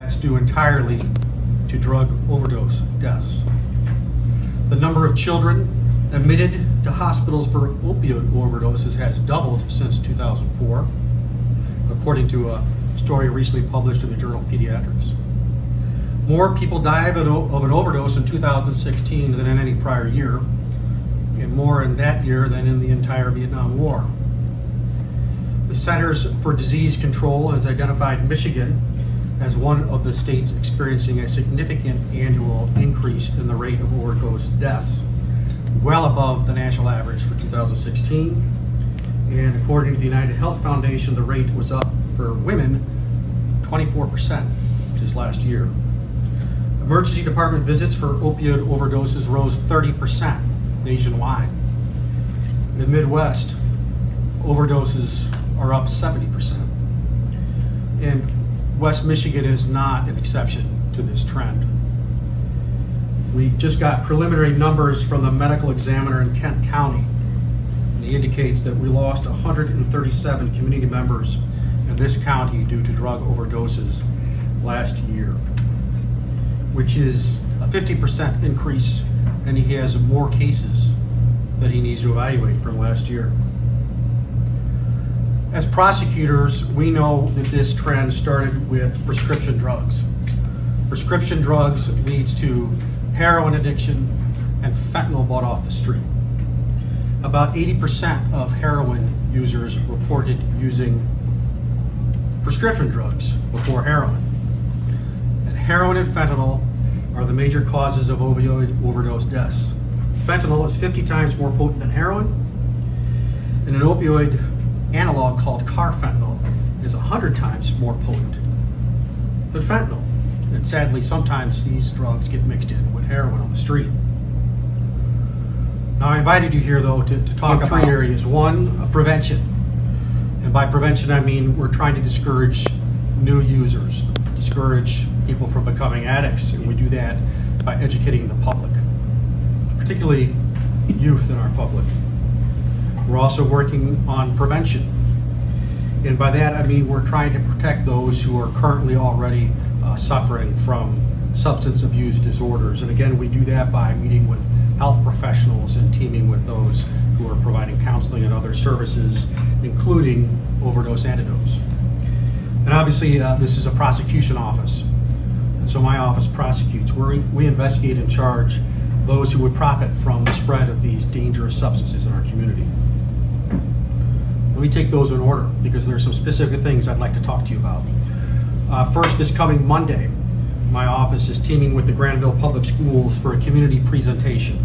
That's due entirely to drug overdose deaths. The number of children admitted to hospitals for opioid overdoses has doubled since 2004, according to a story recently published in the journal Pediatrics. More people died of an overdose in 2016 than in any prior year, and more in that year than in the entire Vietnam War. The Centers for Disease Control has identified Michigan as one of the states experiencing a significant annual increase in the rate of overdose deaths, well above the national average for 2016. And according to the United Health Foundation, the rate was up for women 24% just last year. Emergency department visits for opioid overdoses rose 30% nationwide. In the Midwest, overdoses are up 70%. And West Michigan is not an exception to this trend. We just got preliminary numbers from the medical examiner in Kent County, and he indicates that we lost 137 community members in this county due to drug overdoses last year, which is a 50% increase, and he has more cases that he needs to evaluate from last year. As prosecutors, we know that this trend started with prescription drugs. Prescription drugs leads to heroin addiction and fentanyl bought off the street. About 80% of heroin users reported using prescription drugs before heroin. And heroin and fentanyl are the major causes of opioid overdose deaths. Fentanyl is 50 times more potent than heroin, and an opioid analog called carfentanil is 100 times more potent than fentanyl. And sadly, sometimes these drugs get mixed in with heroin on the street. Now, I invited you here, though, to talk about 3 areas. One, prevention. And by prevention, I mean we're trying to discourage new users, discourage people from becoming addicts, and we do that by educating the public, particularly youth in our public. We're also working on prevention. And by that, I mean we're trying to protect those who are currently already suffering from substance abuse disorders. And again, we do that by meeting with health professionals and teaming with those who are providing counseling and other services, including overdose antidotes. And obviously, this is a prosecution office. And so my office prosecutes. We investigate and charge those who would profit from the spread of these dangerous substances in our community. Let me take those in order, because there are some specific things I'd like to talk to you about. First, this coming Monday, my office is teaming with the Granville Public Schools for a community presentation.